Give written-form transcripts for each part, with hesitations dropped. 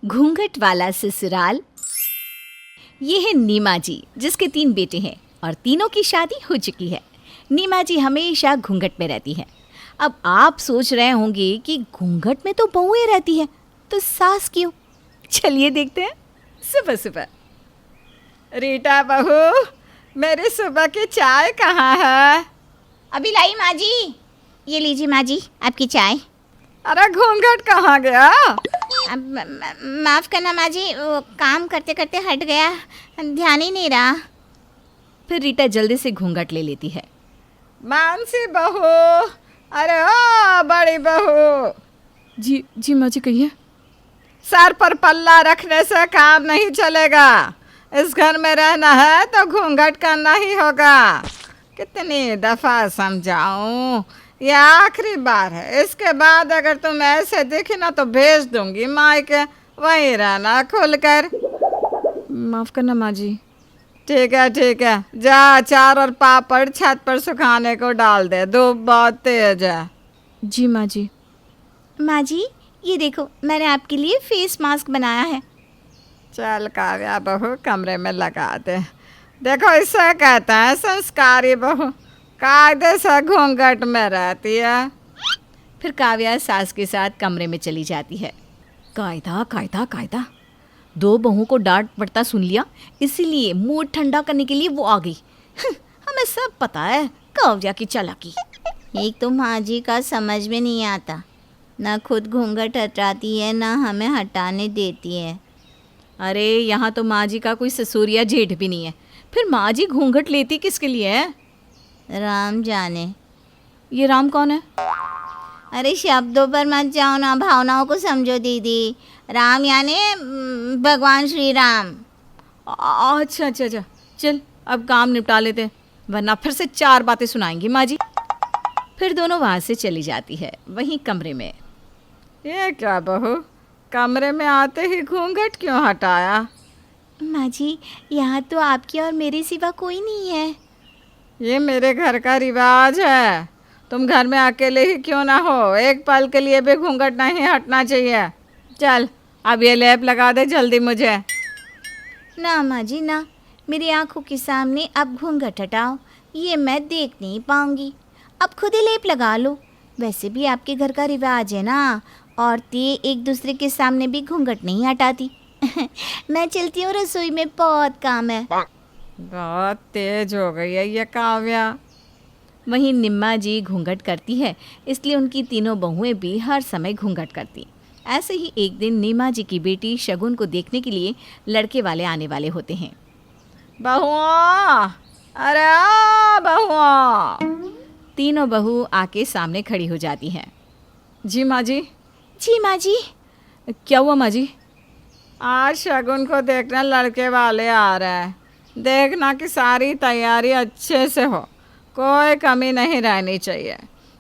घूंघट वाला ससुराल। ये है नीमा जी, जिसके 3 बेटे हैं और तीनों की शादी हो चुकी है। नीमा जी हमेशा घूंघट में रहती हैं। अब आप सोच रहे होंगे कि घूंघट में तो बहुएं रहती है, तो सास क्यों? चलिए देखते हैं। सुबह सुबह, रीटा बहू, मेरी सुबह की चाय कहाँ है? अभी लाई माँ जी। ये लीजिए माँ जी आपकी चाय। अरे घूंघट कहाँ गया? अब माफ़ करना माँ जी, वो काम करते करते हट गया, ध्यान ही नहीं रहा। फिर रीटा जल्दी से घूंघट ले लेती है। मानसी बहू, अरे ओ बड़ी बहू। जी माँ जी, कहिए। सर पर पल्ला रखने से काम नहीं चलेगा। इस घर में रहना है तो घूंघट करना ही होगा। कितनी दफ़ा समझाऊं, ये आखिरी बार है। इसके बाद अगर तुम ऐसे दिखी ना तो भेज दूंगी मायके। वहीं रहना खुलकर। माफ़ करना माँ जी। ठीक है, जा अचार और पापड़ छत पर सुखाने को डाल दे, धूप बहुत तेज है। जी माँ जी। माँ जी ये देखो, मैंने आपके लिए फेस मास्क बनाया है। चल काव्या बहू, कमरे में लगा दे। देखो, इसे कहते हैं संस्कारी बहू। कायदे से घूंघट में रहती है। फिर काव्या सास के साथ कमरे में चली जाती है। कायदा 2 बहुओं को डांट पड़ता सुन लिया, इसीलिए मूड ठंडा करने के लिए वो आ गई। हमें सब पता है काव्या की चालाकी। एक तो माँ जी का समझ में नहीं आता, ना खुद घूंघट हटाती है ना हमें हटाने देती है। अरे यहाँ तो माँ जी का कोई ससुरिया जेठ भी नहीं है, फिर माँ जी घूंघट लेती किसके लिए है? राम जाने। ये राम कौन है? अरे शब्दों पर मत जाओ ना, भावनाओं को समझो दीदी। राम यानी भगवान श्री राम। अच्छा, चल अब काम निपटा लेते हैं, वरना फिर से 4 बातें सुनाएंगी माँ जी। फिर दोनों वहाँ से चली जाती है। वहीं कमरे में, ये क्या बहू, कमरे में आते ही घूंघट क्यों हटाया? माँ जी यहाँ तो आपकी और मेरे सिवा कोई नहीं है। ये मेरे घर का रिवाज है। तुम घर में अकेले ही क्यों ना हो, एक पल के लिए भी घूंघट नहीं हटना चाहिए। चल अब ये लेप लगा दे जल्दी मुझे। ना माँ जी ना, मेरी आंखों के सामने अब घूंघट हटाओ, ये मैं देख नहीं पाऊंगी। अब खुद ही लेप लगा लो। वैसे भी आपके घर का रिवाज है ना, औरतें एक दूसरे के सामने भी घूंघट नहीं हटाती। मैं चलती हूँ, रसोई में बहुत काम है। बहुत तेज हो गई है ये काव्या। वहीं निम्मा जी घूंघट करती है, इसलिए उनकी तीनों बहुएं भी हर समय घूंघट करती। ऐसे ही एक दिन नीमा जी की बेटी शगुन को देखने के लिए लड़के वाले आने वाले होते हैं। बहुआ, अरे आ बहुआ। तीनों बहू आके सामने खड़ी हो जाती हैं। जी माँ जी। जी माँ जी। क्या हुआ माँ जी? आज शगुन को देखने लड़के वाले आ रहे हैं। देखना कि सारी तैयारी अच्छे से हो, कोई कमी नहीं रहनी चाहिए।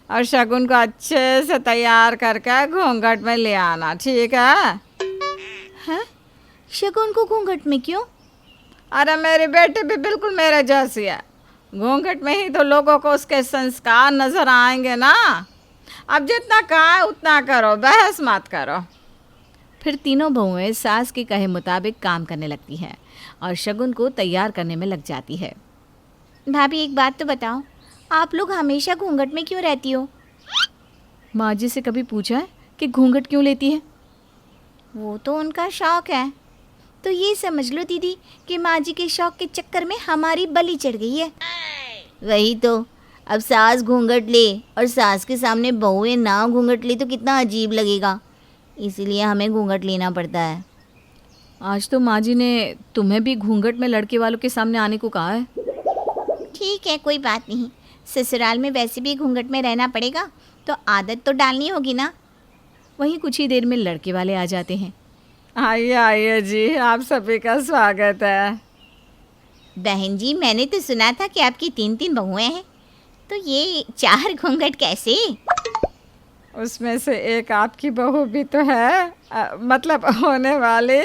और शगुन को अच्छे से तैयार करके घूंघट में ले आना, ठीक है? हैं? शगुन को घूंघट में क्यों? अरे मेरी बेटी भी बिल्कुल मेरे जैसी है। घूंघट में ही तो लोगों को उसके संस्कार नजर आएंगे ना। अब जितना कहा है उतना करो, बहस मत करो। फिर तीनों बहुएं सास के कहे मुताबिक काम करने लगती हैं और शगुन को तैयार करने में लग जाती है। भाभी एक बात तो बताओ, आप लोग हमेशा घूंघट में क्यों रहती हो? माँ जी से कभी पूछा है कि घूंघट क्यों लेती है? वो तो उनका शौक है। तो ये समझ लो दीदी कि माँ जी के शौक के चक्कर में हमारी बलि चढ़ गई है। वही तो, अब सास घूंघट ले और सास के सामने बहुएं ना घूंघट ले तो कितना अजीब लगेगा, इसीलिए हमें घूंघट लेना पड़ता है। आज तो माँ जी ने तुम्हें भी घूंघट में लड़के वालों के सामने आने को कहा है। ठीक है, कोई बात नहीं। ससुराल में वैसे भी घूंघट में रहना पड़ेगा, तो आदत तो डालनी होगी ना। वहीं कुछ ही देर में लड़के वाले आ जाते हैं। आइए जी, आप सभी का स्वागत है। बहन जी, मैंने तो सुना था कि आपकी 3 बहुएं हैं, तो ये 4 घूंघट कैसे? उसमें से एक आपकी बहू भी तो है, मतलब होने वाली।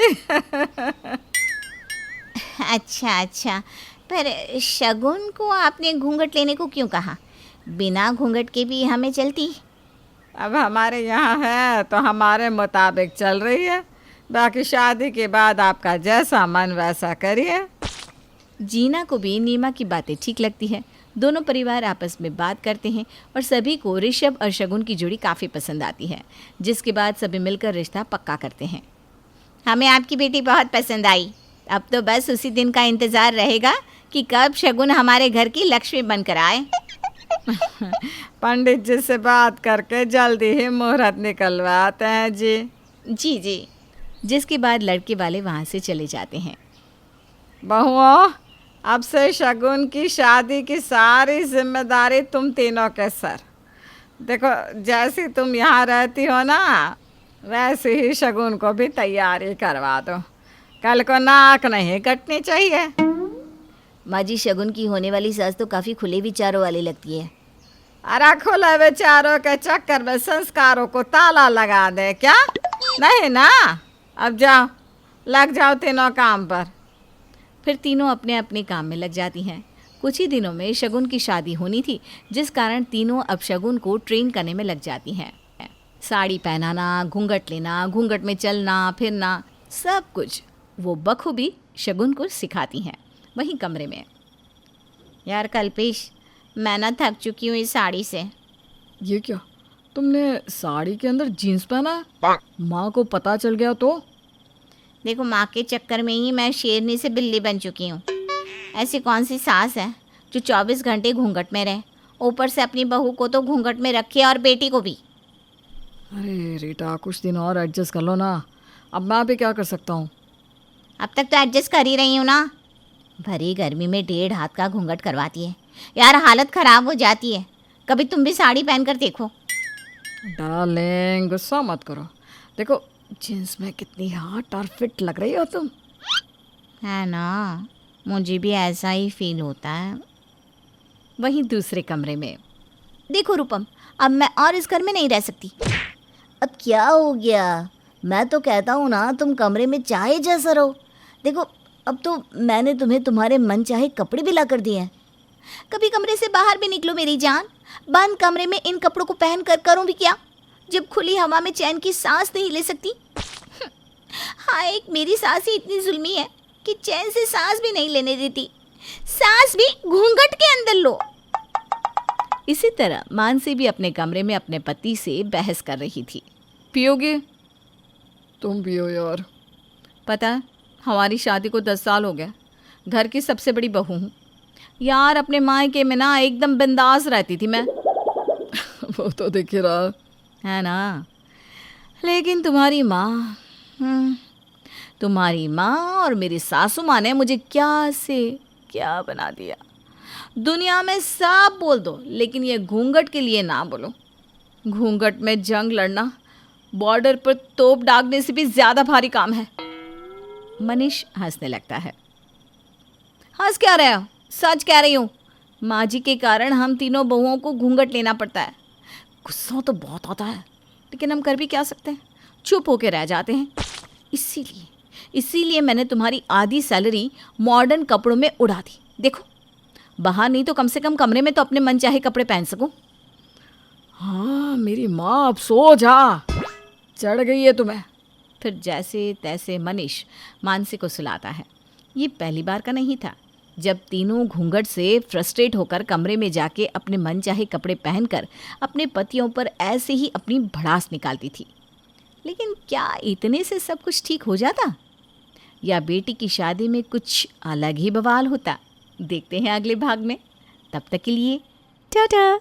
अच्छा, पर शगुन को आपने घूंघट लेने को क्यों कहा? बिना घूंघट के भी हमें चलती। अब हमारे यहाँ है तो हमारे मुताबिक चल रही है। बाकी शादी के बाद आपका जैसा मन वैसा करिए। जीना को भी नीमा की बातें ठीक लगती है। दोनों परिवार आपस में बात करते हैं और सभी को ऋषभ और शगुन की जोड़ी काफ़ी पसंद आती है, जिसके बाद सभी मिलकर रिश्ता पक्का करते हैं। हमें आपकी बेटी बहुत पसंद आई। अब तो बस उसी दिन का इंतज़ार रहेगा कि कब शगुन हमारे घर की लक्ष्मी बनकर आए। पंडित जी से बात करके जल्दी ही मुहूर्त निकलवाते हैं जी। जी जी। जिसके बाद लड़के वाले वहाँ से चले जाते हैं। बहुओं, अब से शगुन की शादी की सारी जिम्मेदारी तुम तीनों के सर। देखो, जैसी तुम यहाँ रहती हो ना, वैसे ही शगुन को भी तैयारी करवा दो। कल को नाक नहीं कटनी चाहिए। माँ जी, शगुन की होने वाली सास तो काफ़ी खुले विचारों वाली लगती है। अरे खुले विचारों के चक्कर में संस्कारों को ताला लगा दे क्या? नहीं ना। अब जाओ, लग जाओ तीनों काम पर। फिर तीनों अपने अपने काम में लग जाती हैं। कुछ ही दिनों में शगुन की शादी होनी थी, जिस कारण तीनों अब शगुन को ट्रेन करने में लग जाती हैं। साड़ी पहनाना, घूंघट लेना, घूंघट में चलना फिरना, सब कुछ वो बखूबी शगुन को सिखाती हैं। वहीं कमरे में, यार कल्पेश, मैं ना थक चुकी हूँ इस साड़ी से। ये क्या, तुमने साड़ी के अंदर जीन्स पहना है? माँ को पता चल गया तो? देखो, माँ के चक्कर में ही मैं शेरनी से बिल्ली बन चुकी हूँ। ऐसी कौन सी सास है जो 24 घंटे घूंघट में रहे, ऊपर से अपनी बहू को तो घूंघट में रखे और बेटी को भी। अरे रीटा, कुछ दिन और एडजस्ट कर लो ना। अब मैं भी क्या कर सकता हूँ? अब तक तो एडजस्ट कर ही रही हूँ ना। भरी गर्मी में 1.5 हाथ का घूंघट करवाती है यार, हालत ख़राब हो जाती है। कभी तुम भी साड़ी पहन कर देखो। डार्लिंग, गुस्सा मत करो। देखो, जीन्स में कितनी हॉट और फिट लग रही हो तुम। है ना, मुझे भी ऐसा ही फील होता है। वहीं दूसरे कमरे में, देखो रूपम, अब मैं और इस घर में नहीं रह सकती। अब क्या हो गया? मैं तो कहता हूँ ना, तुम कमरे में चाहे जैसा रहो। देखो, अब तो मैंने तुम्हें तुम्हारे मन चाहे कपड़े भी ला कर दिए हैं। कभी कमरे से बाहर भी निकलो मेरी जान। बंद कमरे में इन कपड़ों को पहन कर करूँ भी क्या, जब खुली हवा में चैन की सांस नहीं ले सकती। हाँ, एक मेरी सास ही इतनी जुल्मी है कि चैन से सांस भी नहीं लेने देती। सांस भी घूंघट के अंदर लो। इसी तरह मानसी भी अपने कमरे में अपने पति से बहस कर रही थी। पियोगे? तुम पियो यार। पता है, हमारी शादी को 10 साल हो गए। घर की सबसे बड़ी बहू हूँ यार। अपने मायके में ना एकदम बिंदास रहती थी मैं। वो तो दिख ही रहा है ना। लेकिन तुम्हारी माँ तुम्हारी माँ और मेरी सासू माँ ने मुझे क्या से क्या बना दिया। दुनिया में सब बोल दो, लेकिन ये घूंघट के लिए ना बोलो। घूंघट में जंग लड़ना बॉर्डर पर तोप दागने से भी ज़्यादा भारी काम है। मनीष हंसने लगता है। हंस क्या रहे हो? सच कह रही हूँ। माँ जी के कारण हम तीनों बहुओं को घूंघट लेना पड़ता है। गुस्सा तो बहुत आता है, लेकिन हम कर भी क्या सकते हैं, चुप होके रह जाते हैं। इसीलिए मैंने तुम्हारी आधी सैलरी मॉडर्न कपड़ों में उड़ा दी। देखो, बाहर नहीं तो कम से कम कमरे में तो अपने मन चाहे कपड़े पहन सकूं। हाँ, मेरी माँ, अब सो जा। चढ़ गई है तुम्हें। फिर जैसे तैसे मनीष मानसी को सुलाता है। ये पहली बार का नहीं था जब तीनों घूंघट से फ्रस्ट्रेट होकर कमरे में जाके अपने मन चाहे कपड़े पहनकर अपने पतियों पर ऐसे ही अपनी भड़ास निकालती थी। लेकिन क्या इतने से सब कुछ ठीक हो जाता, या बेटी की शादी में कुछ अलग ही बवाल होता? देखते हैं अगले भाग में। तब तक के लिए टाटा।